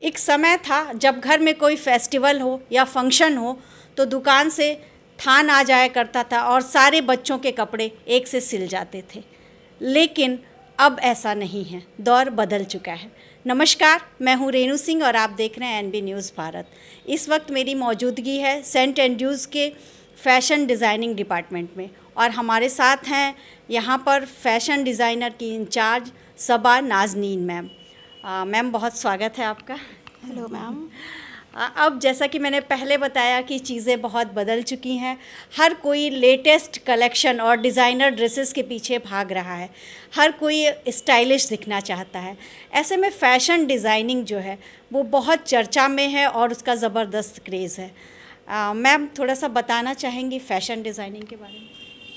एक समय था जब घर में कोई फेस्टिवल हो या फंक्शन हो तो दुकान से थान आ जाया करता था और सारे बच्चों के कपड़े एक से सिल जाते थे। लेकिन अब ऐसा नहीं है, दौर बदल चुका है। नमस्कार, मैं हूं रेणु सिंह और आप देख रहे हैं एनबी न्यूज़ भारत। इस वक्त मेरी मौजूदगी है सेंट एंड्रूज के फैशन डिज़ाइनिंग डिपार्टमेंट में और हमारे साथ हैं यहाँ पर फैशन डिज़ाइनर की इंचार्ज सबा नाज़नीन मैम। मैम बहुत स्वागत है आपका। Hello ma'am. अब जैसा कि मैंने पहले बताया कि चीज़ें बहुत बदल चुकी हैं, हर कोई लेटेस्ट कलेक्शन और डिज़ाइनर ड्रेसेस के पीछे भाग रहा है, हर कोई स्टाइलिश दिखना चाहता है। ऐसे में फ़ैशन डिज़ाइनिंग जो है वो बहुत चर्चा में है और उसका ज़बरदस्त क्रेज़ है। मैम थोड़ा सा बताना चाहेंगी फ़ैशन डिज़ाइनिंग के बारे में?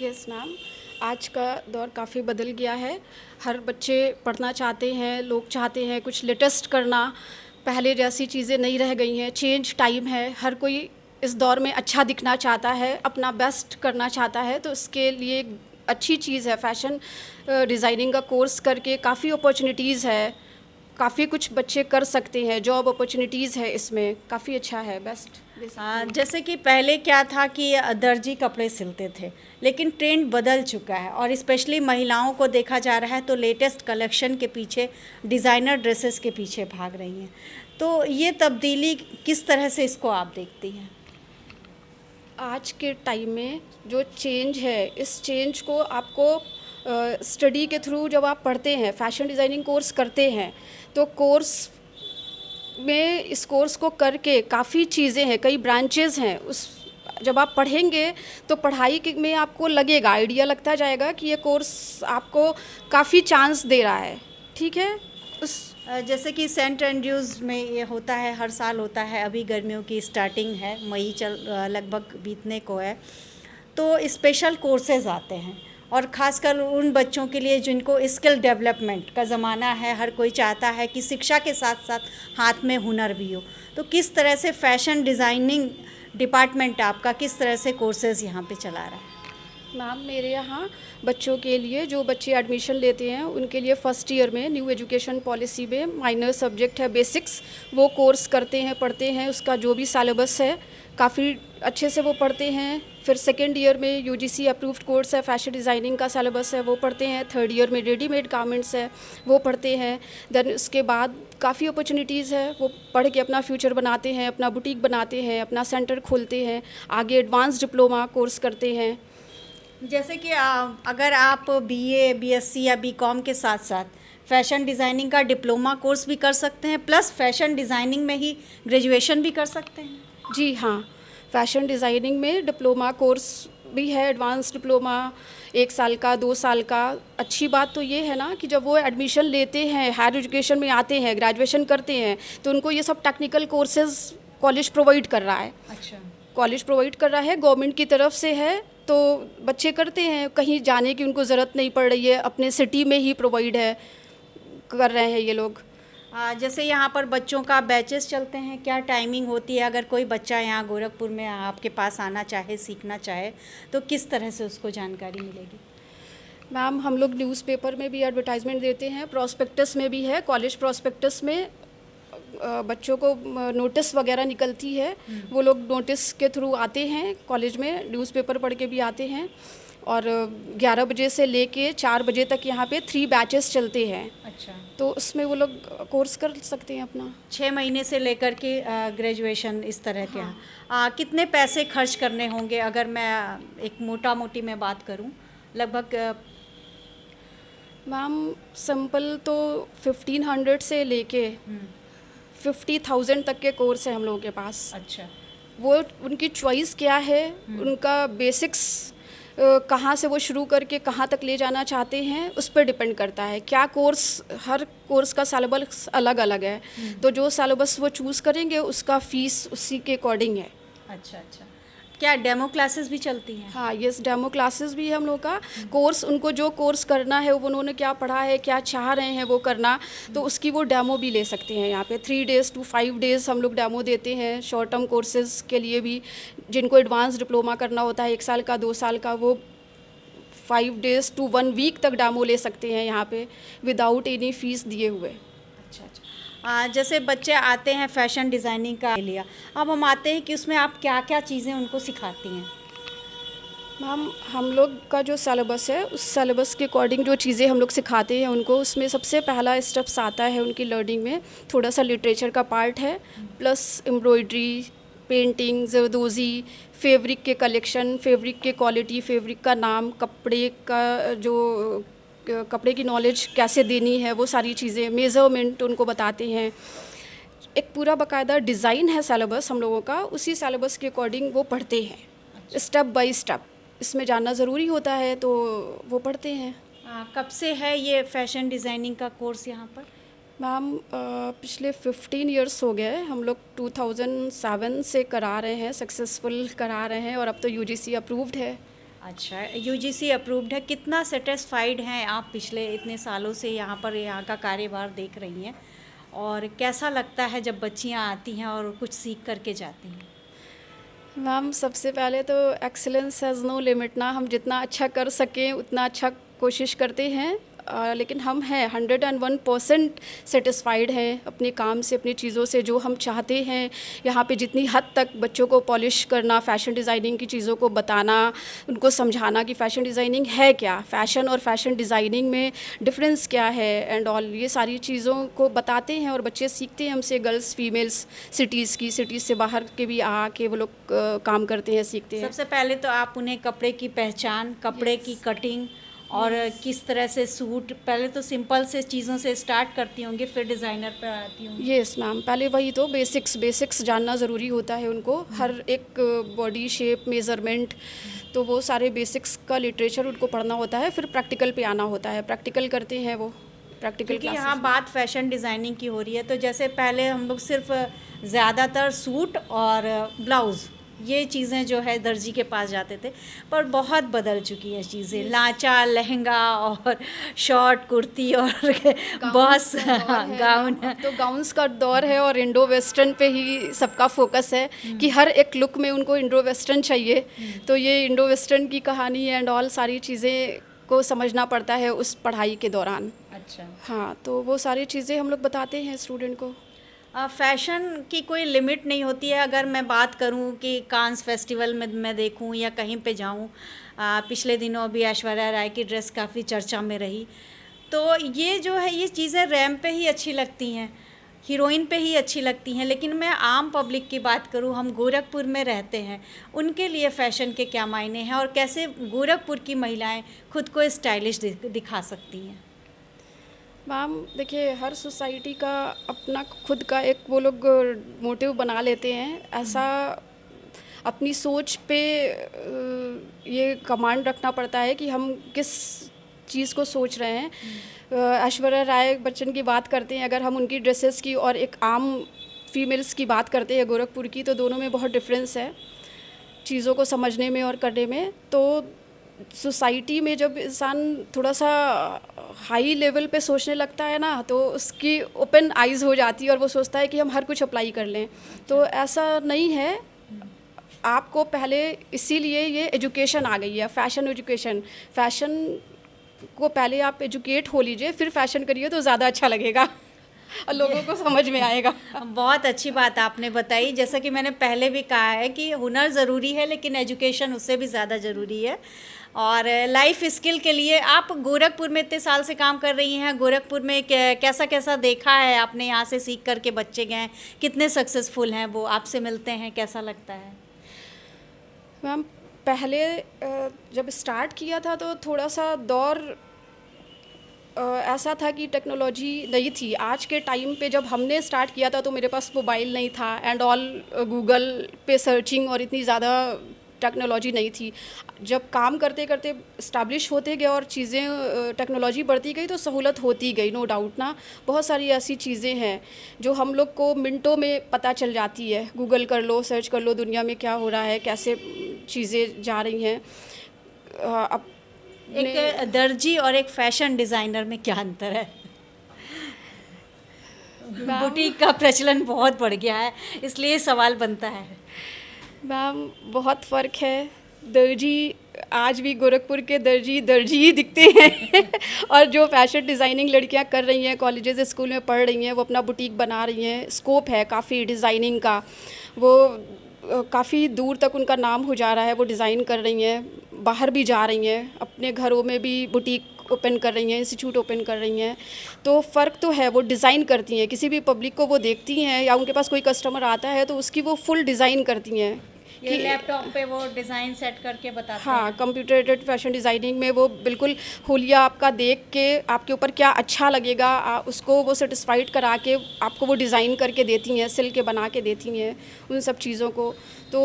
यस मैम, आज का दौर काफ़ी बदल गया है। हर बच्चे पढ़ना चाहते हैं, लोग चाहते हैं कुछ लेटेस्ट करना, पहले जैसी चीज़ें नहीं रह गई हैं। चेंज टाइम है, हर कोई इस दौर में अच्छा दिखना चाहता है, अपना बेस्ट करना चाहता है। तो इसके लिए एक अच्छी चीज़ है फैशन डिज़ाइनिंग का कोर्स करके काफ़ी अपॉर्चुनिटीज़ है, काफ़ी कुछ बच्चे कर सकते हैं, जॉब अपॉर्चुनिटीज़ है इसमें, काफ़ी अच्छा है, बेस्ट। जैसे कि पहले क्या था कि दर्जी कपड़े सिलते थे, लेकिन ट्रेंड बदल चुका है और स्पेशली महिलाओं को देखा जा रहा है तो लेटेस्ट कलेक्शन के पीछे, डिज़ाइनर ड्रेसेस के पीछे भाग रही हैं। तो ये तब्दीली किस तरह से इसको आप देखती हैं? आज के टाइम में जो चेंज है, इस चेंज को आपको स्टडी के थ्रू जब आप पढ़ते हैं, फैशन डिज़ाइनिंग कोर्स करते हैं, तो कोर्स में इस कोर्स को करके काफ़ी चीज़ें हैं, कई ब्रांचेज़ हैं। उस जब आप पढ़ेंगे तो पढ़ाई में आपको लगेगा, आइडिया लगता जाएगा कि ये कोर्स आपको काफ़ी चांस दे रहा है। ठीक है। जैसे कि सेंट एंड्रूज में ये होता है, हर साल होता है। अभी गर्मियों की स्टार्टिंग है, मई लगभग बीतने को है, तो स्पेशल कोर्सेज आते हैं और ख़ासकर उन बच्चों के लिए जिनको स्किल डेवलपमेंट का ज़माना है। हर कोई चाहता है कि शिक्षा के साथ साथ हाथ में हुनर भी हो। तो किस तरह से फैशन डिज़ाइनिंग डिपार्टमेंट आपका किस तरह से कोर्सेज़ यहाँ पे चला रहा है? मैम, मेरे यहाँ बच्चों के लिए, जो बच्चे एडमिशन लेते हैं उनके लिए फ़र्स्ट ईयर में न्यू एजुकेशन पॉलिसी में माइनर सब्जेक्ट है बेसिक्स, वो कोर्स करते हैं, पढ़ते हैं। उसका जो भी सिलेबस है काफ़ी अच्छे से वो पढ़ते हैं। फिर सेकेंड ईयर में यूजीसी अप्रूव्ड कोर्स है, फैशन डिज़ाइनिंग का सिलेबस है, वो पढ़ते हैं। थर्ड ईयर में रेडीमेड गारमेंट्स है, वो पढ़ते हैं। देन उसके बाद काफ़ी अपॉर्चुनिटीज़ है, वो पढ़ के अपना फ्यूचर बनाते हैं, अपना बुटीक बनाते हैं, अपना सेंटर खोलते हैं, आगे एडवांस डिप्लोमा कोर्स करते हैं। जैसे कि अगर आप बीए, बीएससी या बीकॉम के साथ साथ फैशन डिज़ाइनिंग का डिप्लोमा कोर्स भी कर सकते हैं, प्लस फैशन डिज़ाइनिंग में ही ग्रेजुएशन भी कर सकते हैं। जी हाँ, फैशन डिज़ाइनिंग में डिप्लोमा कोर्स भी है, एडवांस डिप्लोमा 1 साल का, 2 साल का। अच्छी बात तो ये है ना कि जब वो एडमिशन लेते हैं, हायर एजुकेशन में आते हैं, ग्रेजुएशन करते हैं, तो उनको ये सब टेक्निकल कोर्सेज़ कॉलेज प्रोवाइड कर रहा है। अच्छा, कॉलेज प्रोवाइड कर रहा है, गवर्नमेंट की तरफ से है, तो बच्चे करते हैं, कहीं जाने की उनको ज़रूरत नहीं पड़ रही है, अपने सिटी में ही प्रोवाइड है, कर रहे हैं ये लोग। जैसे यहाँ पर बच्चों का बैचेस चलते हैं, क्या टाइमिंग होती है? अगर कोई बच्चा यहाँ गोरखपुर में आपके पास आना चाहे, सीखना चाहे, तो किस तरह से उसको जानकारी मिलेगी? मैम, हम लोग न्यूज़पेपर में भी एडवर्टाइजमेंट देते हैं, प्रॉस्पेक्टस में भी है। कॉलेज प्रॉस्पेक्टस में बच्चों को नोटिस वगैरह निकलती है, वो लोग नोटिस के थ्रू आते हैं कॉलेज में, न्यूज़पेपर पढ़ के भी आते हैं। और 11 बजे से लेके 4 बजे तक यहाँ पे 3 बैचेस चलते हैं। अच्छा, तो उसमें वो लोग कोर्स कर सकते हैं अपना। 6 महीने से लेकर के ग्रेजुएशन इस तरह के। हाँ। कितने पैसे खर्च करने होंगे अगर मैं एक मोटी मैं बात करूँ? लगभग मैम, सिंपल तो 1500 से लेके 50,000 तक के कोर्स है हम लोगों के पास। अच्छा, वो उनकी चॉइस क्या है, उनका बेसिक्स कहाँ से वो शुरू करके कहाँ तक ले जाना चाहते हैं, उस पर डिपेंड करता है। क्या कोर्स, हर कोर्स का सिलेबस अलग अलग है, तो जो सिलेबस वो चूज़ करेंगे उसका फ़ीस उसी के अकॉर्डिंग है। अच्छा, अच्छा। क्या डेमो क्लासेस भी चलती हैं? हाँ, यस, डेमो क्लासेस भी है हम लोग का। कोर्स, उनको जो कोर्स करना है, वो उन्होंने क्या पढ़ा है, क्या चाह रहे हैं वो करना, तो उसकी वो डेमो भी ले सकते हैं। यहाँ पे 3 डेज़ to 5 डेज़ हम लोग डेमो देते हैं। शॉर्ट टर्म कोर्सेज़ के लिए भी, जिनको एडवांस डिप्लोमा करना होता है 1 साल का, 2 साल का, वो 5 डेज़ to 1 वीक तक डेमो ले सकते हैं यहाँ पे, विदाउट एनी फ़ीस दिए हुए। अच्छा, अच्छा। जैसे बच्चे आते हैं फैशन डिज़ाइनिंग का लिया, अब हम आते हैं कि उसमें आप क्या क्या चीज़ें उनको सिखाती हैं? मैम, हम लोग का जो सिलेबस है उस सिलेबस के अकॉर्डिंग जो चीज़ें हम लोग सिखाते हैं उनको, उसमें सबसे पहला स्टेप्स आता है उनकी लर्निंग में थोड़ा सा लिटरेचर का पार्ट है, प्लस एम्ब्रॉयडरी, पेंटिंग, जरदोज़ी, फैब्रिक के कलेक्शन, फैब्रिक के क्वालिटी, फैब्रिक का नाम, कपड़े का जो कपड़े की नॉलेज कैसे देनी है, वो सारी चीज़ें, मेज़रमेंट उनको बताते हैं। एक पूरा बाकायदा डिज़ाइन है सिलेबस हम लोगों का, उसी सिलेबस के अकॉर्डिंग वो पढ़ते हैं स्टेप बाय स्टेप। इसमें जानना ज़रूरी होता है तो वो पढ़ते हैं। कब से है ये फैशन डिज़ाइनिंग का कोर्स यहाँ पर? मैम, पिछले 15 इयर्स हो गए, हम लोग 2007 से करा रहे हैं, सक्सेसफुल करा रहे हैं, और अब तो यूजीसी अप्रूव्ड है। अच्छा, यूजीसी अप्रूव्ड है। कितना सेटिस्फाइड हैं आप पिछले इतने सालों से यहाँ पर यहाँ का कार्यभार देख रही हैं, और कैसा लगता है जब बच्चियाँ आती हैं और कुछ सीख करके जाती हैं? मैम, सबसे पहले तो एक्सीलेंस हैज़ नो लिमिट ना, हम जितना अच्छा कर सकें उतना अच्छा कोशिश करते हैं, लेकिन हम हैं 101% सेटिस्फाइड हैं अपने काम से, अपनी चीज़ों से, जो हम चाहते हैं। यहाँ पे जितनी हद तक बच्चों को पॉलिश करना, फ़ैशन डिज़ाइनिंग की चीज़ों को बताना, उनको समझाना कि फ़ैशन डिज़ाइनिंग है क्या, फ़ैशन और फ़ैशन डिज़ाइनिंग में डिफरेंस क्या है एंड ऑल, ये सारी चीज़ों को बताते हैं और बच्चे सीखते हैं हमसे। गर्ल्स, फीमेल्स, सिटीज़ से बाहर के भी आके वो लोग काम करते हैं, सीखते हैं। सबसे पहले तो आप उन्हें कपड़े की पहचान, कपड़े की कटिंग और किस तरह से सूट, पहले तो सिंपल से चीज़ों से स्टार्ट करती होंगी, फिर डिज़ाइनर पर आती होंगी। यस मैम, पहले वही तो बेसिक्स जानना ज़रूरी होता है उनको, हर एक बॉडी शेप, मेज़रमेंट, तो वो सारे बेसिक्स का लिटरेचर उनको पढ़ना होता है, फिर प्रैक्टिकल पे आना होता है, प्रैक्टिकल करते हैं वो, प्रैक्टिकल क्योंकि यहाँ बात फैशन डिज़ाइनिंग की हो रही है, तो जैसे पहले हम लोग सिर्फ ज़्यादातर सूट और ब्लाउज़, ये चीज़ें जो है दर्जी के पास जाते थे, पर बहुत बदल चुकी हैं चीज़ें। लांचा, लहंगा और शॉर्ट कुर्ती और बहुत गाउन। तो गाउन्स का दौर है और इंडो वेस्टर्न पे ही सबका फोकस है कि हर एक लुक में उनको इंडो वेस्टर्न चाहिए, तो ये इंडो वेस्टर्न की कहानी एंड ऑल सारी चीज़ें को समझना पड़ता है उस पढ़ाई के दौरान। अच्छा, हाँ, तो वो सारी चीज़ें हम लोग बताते हैं स्टूडेंट को। फ़ैशन की कोई लिमिट नहीं होती है। अगर मैं बात करूं कि कांस फेस्टिवल में मैं देखूं या कहीं पे जाऊं, पिछले दिनों अभी ऐश्वर्या राय की ड्रेस काफ़ी चर्चा में रही, तो ये जो है ये चीज़ें रैंप पे ही अच्छी लगती हैं, हीरोइन पे ही अच्छी लगती हैं, लेकिन मैं आम पब्लिक की बात करूं, हम गोरखपुर में रहते हैं, उनके लिए फ़ैशन के क्या मायने हैं और कैसे गोरखपुर की महिलाएँ खुद को स्टाइलिश दिखा सकती हैं? मैम देखिए, हर सोसाइटी का अपना खुद का एक वो लोग मोटिव बना लेते हैं, ऐसा अपनी सोच पे ये कमांड रखना पड़ता है कि हम किस चीज़ को सोच रहे हैं। ऐश्वर्या राय बच्चन की बात करते हैं, अगर हम उनकी ड्रेसेस की और एक आम फीमेल्स की बात करते हैं गोरखपुर की, तो दोनों में बहुत डिफरेंस है चीज़ों को समझने में और करने में। तो सोसाइटी में जब इंसान थोड़ा सा हाई लेवल पे सोचने लगता है ना, तो उसकी ओपन आइज़ हो जाती है और वो सोचता है कि हम हर कुछ अप्लाई कर लें, तो ऐसा नहीं है। आपको पहले इसीलिए ये एजुकेशन आ गई है, फ़ैशन एजुकेशन, फ़ैशन को पहले आप एजुकेट हो लीजिए, फिर फ़ैशन करिए तो ज़्यादा अच्छा लगेगा और लोगों को समझ में आएगा। बहुत अच्छी बात आपने बताई। जैसा कि मैंने पहले भी कहा है कि हुनर ज़रूरी है, लेकिन एजुकेशन उससे भी ज़्यादा ज़रूरी है। और लाइफ स्किल के लिए आप गोरखपुर में इतने साल से काम कर रही हैं, गोरखपुर में कैसा कैसा देखा है आपने? यहाँ से सीख कर के बच्चे गए, कितने सक्सेसफुल हैं वो, आपसे मिलते हैं, कैसा लगता है? मैम, पहले जब स्टार्ट किया था तो थोड़ा सा दौर ऐसा था कि टेक्नोलॉजी नहीं थी। आज के टाइम पे जब हमने स्टार्ट किया था तो मेरे पास मोबाइल नहीं था एंड ऑल, गूगल पे सर्चिंग और इतनी ज़्यादा टेक्नोलॉजी नहीं थी। जब काम करते करते इस्टेब्लिश होते गए और चीज़ें टेक्नोलॉजी बढ़ती गई तो सहूलत होती गई, नो डाउट ना। बहुत सारी ऐसी चीज़ें हैं जो हम लोग को मिनटों में पता चल जाती है। गूगल कर लो, सर्च कर लो, दुनिया में क्या हो रहा है, कैसे चीज़ें जा रही हैं। अब एक दर्जी और एक फैशन डिज़ाइनर में क्या अंतर है? बुटीक का प्रचलन बहुत बढ़ गया है, इसलिए सवाल बनता है। मैम, बहुत फ़र्क है। दर्जी आज भी गोरखपुर के दर्जी ही दिखते हैं और जो फैशन डिज़ाइनिंग लड़कियां कर रही हैं, कॉलेजेस स्कूल में पढ़ रही हैं, वो अपना बुटीक बना रही हैं, स्कोप है काफ़ी डिज़ाइनिंग का, वो काफ़ी दूर तक उनका नाम हो जा रहा है, वो डिज़ाइन कर रही हैं, बाहर भी जा रही हैं, अपने घरों में भी बुटीक ओपन कर रही हैं, इंस्टीट्यूट ओपन कर रही हैं। तो फ़र्क तो है, वो डिज़ाइन करती हैं, किसी भी पब्लिक को वो देखती हैं या उनके पास कोई कस्टमर आता है तो उसकी वो फुल डिज़ाइन करती हैं कि लैपटॉप पे वो डिज़ाइन सेट करके बताते हैं। हाँ, कंप्यूटर एडेड फैशन डिज़ाइनिंग में वो बिल्कुल हुलिया आपका देख के आपके ऊपर क्या अच्छा लगेगा उसको वो सेटिस्फाइड करा के आपको वो डिज़ाइन करके देती हैं, सिल के बना के देती हैं उन सब चीज़ों को। तो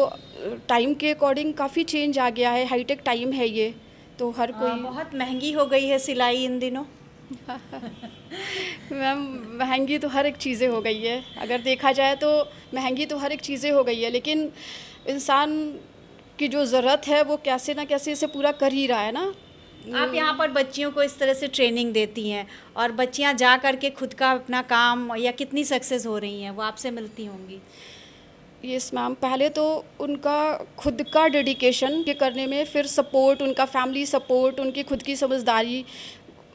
टाइम के अकॉर्डिंग काफ़ी चेंज आ गया है, हाईटेक टाइम है ये, तो हर कोई बहुत महंगी हो गई है सिलाई इन दिनों। मैम महंगी तो हर एक चीज़ें हो गई है, अगर देखा जाए तो महंगी तो हर एक चीज़ें हो गई है, लेकिन इंसान की जो ज़रूरत है वो कैसे ना कैसे इसे पूरा कर ही रहा है ना। आप यहाँ पर बच्चियों को इस तरह से ट्रेनिंग देती हैं और बच्चियाँ जा कर के खुद का अपना काम या कितनी सक्सेस हो रही हैं, वो आपसे मिलती होंगी? यस मैम, पहले तो उनका खुद का डेडिकेशन ये करने में, फिर सपोर्ट, उनका फैमिली सपोर्ट, उनकी खुद की समझदारी,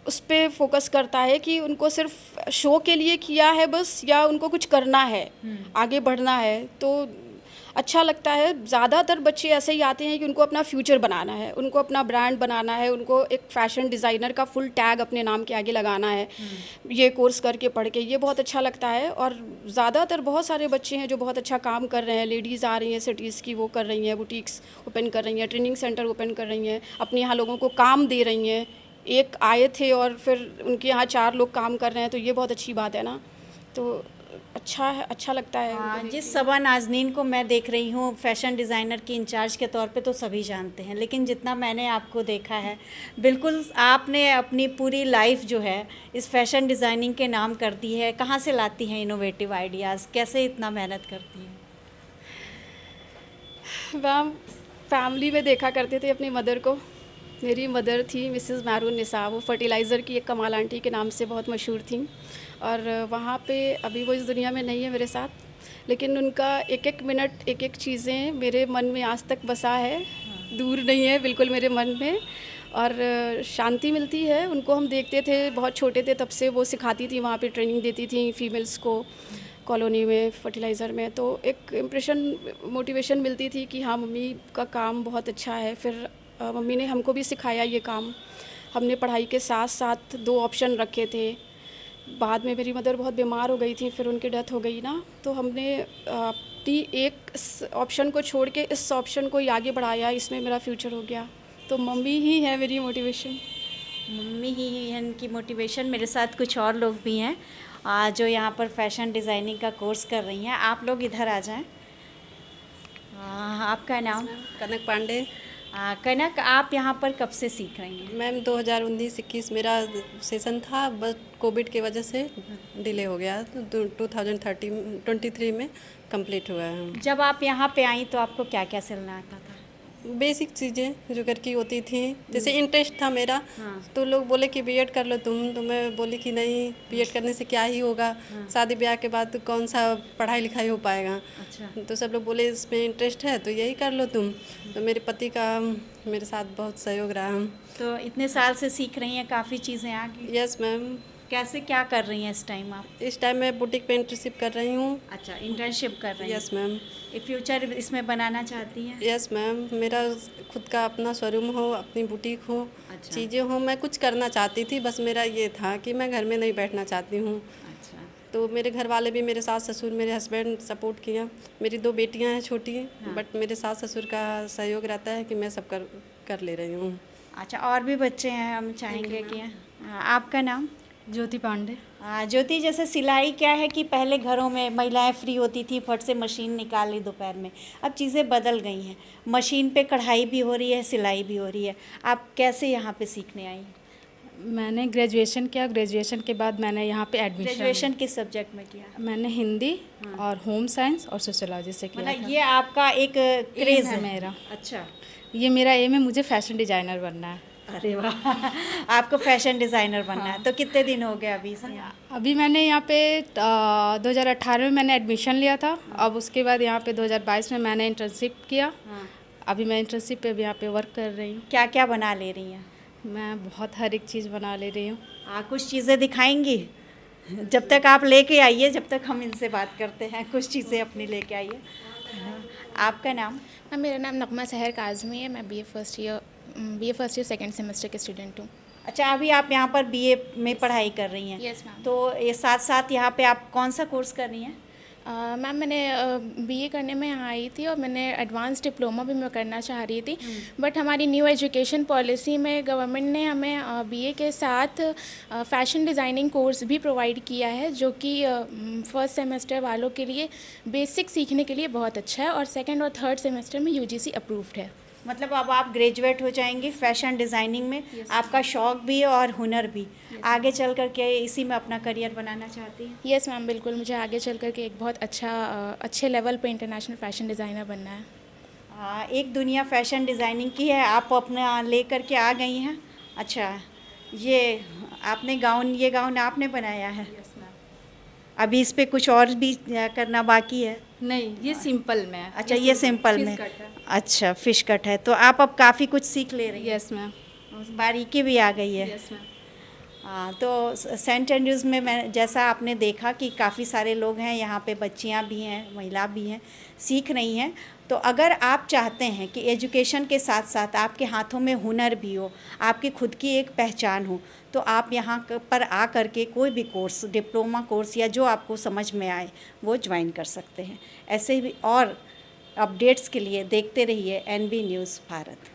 उस पे फोकस करता है कि उनको सिर्फ शो के लिए किया है बस या उनको कुछ करना है, आगे बढ़ना है। तो अच्छा लगता है। ज़्यादातर बच्चे ऐसे ही आते हैं कि उनको अपना फ्यूचर बनाना है, उनको अपना ब्रांड बनाना है, उनको एक फ़ैशन डिज़ाइनर का फुल टैग अपने नाम के आगे लगाना है, ये कोर्स करके पढ़ के, ये बहुत अच्छा लगता है। और ज़्यादातर बहुत सारे बच्चे हैं जो बहुत अच्छा काम कर रहे हैं, लेडीज़ आ रही हैं सिटीज़ की, वो कर रही हैं, बुटीक्स ओपन कर रही हैं, ट्रेनिंग सेंटर ओपन कर रही हैं, अपने यहाँ लोगों को काम दे रही हैं। एक आए थे और फिर उनके यहाँ 4 लोग काम कर रहे हैं, तो ये बहुत अच्छी बात है ना। तो अच्छा है, अच्छा लगता है। हाँ, जिस सबा नाज़नीन को मैं देख रही हूँ फ़ैशन डिज़ाइनर की इंचार्ज के तौर पे तो सभी जानते हैं, लेकिन जितना मैंने आपको देखा है, बिल्कुल आपने अपनी पूरी लाइफ जो है इस फ़ैशन डिज़ाइनिंग के नाम कर दी है। कहाँ से लाती हैं इनोवेटिव आइडियाज़, कैसे इतना मेहनत करती हैं? मैम फैमिली में देखा करते थे अपनी मदर को। मेरी मदर थी मिसेस मैरून निसा, वो फर्टिलाइज़र की एक कमाल आंटी के नाम से बहुत मशहूर थी। और वहाँ पे अभी वो इस दुनिया में नहीं है मेरे साथ, लेकिन उनका एक एक मिनट, एक एक चीज़ें मेरे मन में आज तक बसा है, दूर नहीं है, बिल्कुल मेरे मन में। और शांति मिलती है। उनको हम देखते थे, बहुत छोटे थे तब से वो सिखाती थी, वहाँ पे ट्रेनिंग देती थी फीमेल्स को कॉलोनी में, फर्टिलाइज़र में। तो एक इम्प्रेशन, मोटिवेशन मिलती थी कि हाँ मम्मी का काम बहुत अच्छा है। फिर मम्मी ने हमको भी सिखाया ये काम। हमने पढ़ाई के साथ साथ 2 ऑप्शन रखे थे। बाद में मेरी मदर बहुत बीमार हो गई थी, फिर उनकी डेथ हो गई ना, तो हमने अपनी एक ऑप्शन को छोड़ के इस ऑप्शन को ही आगे बढ़ाया, इसमें मेरा फ्यूचर हो गया। तो मम्मी ही है मेरी मोटिवेशन। मम्मी ही है इनकी मोटिवेशन। मेरे साथ कुछ और लोग भी हैं जो यहाँ पर फ़ैशन डिज़ाइनिंग का कोर्स कर रही हैं। आप लोग इधर आ जाएं। आपका नाम? कनक पांडे। कनक, आप यहाँ पर कब से सीख रही हैं? मैम 2019-21 मेरा सेशन था, बस कोविड की वजह से डिले हो गया, तो 2023 में कंप्लीट हुआ है। जब आप यहाँ पे आई तो आपको क्या क्या सिलना आता था? बेसिक चीज़ें जो घर की होती थी, जैसे इंटरेस्ट था मेरा। तो लोग बोले कि बीएड कर लो तुम, तो मैं बोली कि नहीं, बीएड करने से क्या ही होगा, शादी ब्याह के बाद कौन सा पढ़ाई लिखाई हो पाएगा। अच्छा। तो सब लोग बोले इसमें इंटरेस्ट है तो यही कर लो तुम। तो मेरे पति का मेरे साथ बहुत सहयोग रहा। तो इतने साल से सीख रही हैं, काफ़ी चीज़ें आ गई। Yes ma'am. कैसे, क्या कर रही हैं इस टाइम आप? इस टाइम मैं बुटीक पे इंटर्नशिप कर रही हूँ। अच्छा, इंटर्नशिप कर रही हैं। Yes ma'am. फ्यूचर इसमें बनाना चाहती हैं? यस मैम, मेरा खुद का अपना शोरूम हो, अपनी बुटीक हो, अच्छा। चीज़ें हो, मैं कुछ करना चाहती थी। बस मेरा ये था कि मैं घर में नहीं बैठना चाहती हूँ। अच्छा। तो मेरे घर वाले भी, मेरे सास ससुर, मेरे हस्बैंड सपोर्ट किया। मेरी 2 बेटियाँ हैं छोटी, बट मेरे सास ससुर का सहयोग रहता है कि मैं सब कर ले रही हूँ। अच्छा, और भी बच्चे हैं, हम चाहेंगे कि आपका नाम? ज्योति पांडे। ज्योति, जैसे सिलाई क्या है कि पहले घरों में महिलाएं फ्री होती थी, फट से मशीन निकाल ली दोपहर में। अब चीज़ें बदल गई हैं, मशीन पे कढ़ाई भी हो रही है, सिलाई भी हो रही है। आप कैसे यहाँ पे सीखने आई? मैंने ग्रेजुएशन किया, ग्रेजुएशन के बाद मैंने यहाँ पे एडमिशन। ग्रेजुएशन किस सब्जेक्ट में किया? मैंने हिंदी और होम साइंस और सोशियोलॉजी से किया मतलब था। ये आपका एक क्रेज़ है मेरा। अच्छा। ये मेरा एम है, मुझे फैशन डिज़ाइनर बनना है। अरे वाह, आपको फैशन डिज़ाइनर बनना है। तो कितने दिन हो गए अभी से? अभी मैंने यहाँ पे 2018 में मैंने एडमिशन लिया था। अब उसके बाद यहाँ पे 2022 में मैंने इंटर्नशिप किया। अभी मैं इंटर्नशिप पे भी यहाँ पे वर्क कर रही हूँ। क्या क्या बना ले रही हैं? मैं बहुत हर एक चीज़ बना ले रही हूँ। कुछ चीज़ें दिखाएंगी? जब तक आप लेके आइए, जब तक हम इनसे बात करते हैं, कुछ चीज़ें अपनी लेके आइए। आपका नाम? मैम मेरा नाम नगमा सहर काज़मी है। मैं BA first year second semester की स्टूडेंट हूँ। अच्छा, अभी आप यहाँ पर बीए में पढ़ाई कर रही हैं? Yes ma'am. तो ये साथ साथ यहाँ पे आप कौन सा कोर्स कर रही हैं? मैम मैंने बीए करने में यहाँ आई थी और मैंने एडवांस डिप्लोमा भी मैं करना चाह रही थी, बट हमारी न्यू एजुकेशन पॉलिसी में गवर्नमेंट ने हमें बीए के साथ फैशन डिज़ाइनिंग कोर्स भी प्रोवाइड किया है, जो कि फर्स्ट सेमेस्टर वालों के लिए बेसिक सीखने के लिए बहुत अच्छा है और सेकेंड और थर्ड सेमेस्टर में यूजीसी अप्रूव्ड है। मतलब अब आप ग्रेजुएट हो जाएंगी फैशन डिज़ाइनिंग में। आपका शौक़ भी और हुनर भी, आगे चल कर के इसी में अपना करियर बनाना चाहती हैं? यस मैम, बिल्कुल। मुझे आगे चल कर के एक बहुत अच्छे लेवल पे इंटरनेशनल फ़ैशन डिज़ाइनर बनना है। एक दुनिया फैशन डिज़ाइनिंग की है, आप अपना ले कर के आ गई हैं। अच्छा, ये गाउन आपने बनाया है? अभी इस पे कुछ और भी करना बाकी है? नहीं, ये सिंपल में है। अच्छा, ये सिंपल में। अच्छा, फिश कट है। तो आप अब काफ़ी कुछ सीख ले रही हैं। Yes ma'am. बारीकी भी आ गई है। Yes ma'am. तो सेंट एंड्रूज़ में मैं जैसा आपने देखा कि काफ़ी सारे लोग हैं यहाँ पे, बच्चियाँ भी हैं, महिला भी हैं, सीख रही हैं। तो अगर आप चाहते हैं कि एजुकेशन के साथ साथ आपके हाथों में हुनर भी हो, आपकी खुद की एक पहचान हो, तो आप यहाँ पर आ कर के कोई भी कोर्स, डिप्लोमा कोर्स या जो आपको समझ में आए वो ज्वाइन कर सकते हैं। ऐसे भी और अपडेट्स के लिए देखते रहिए NB न्यूज़ भारत।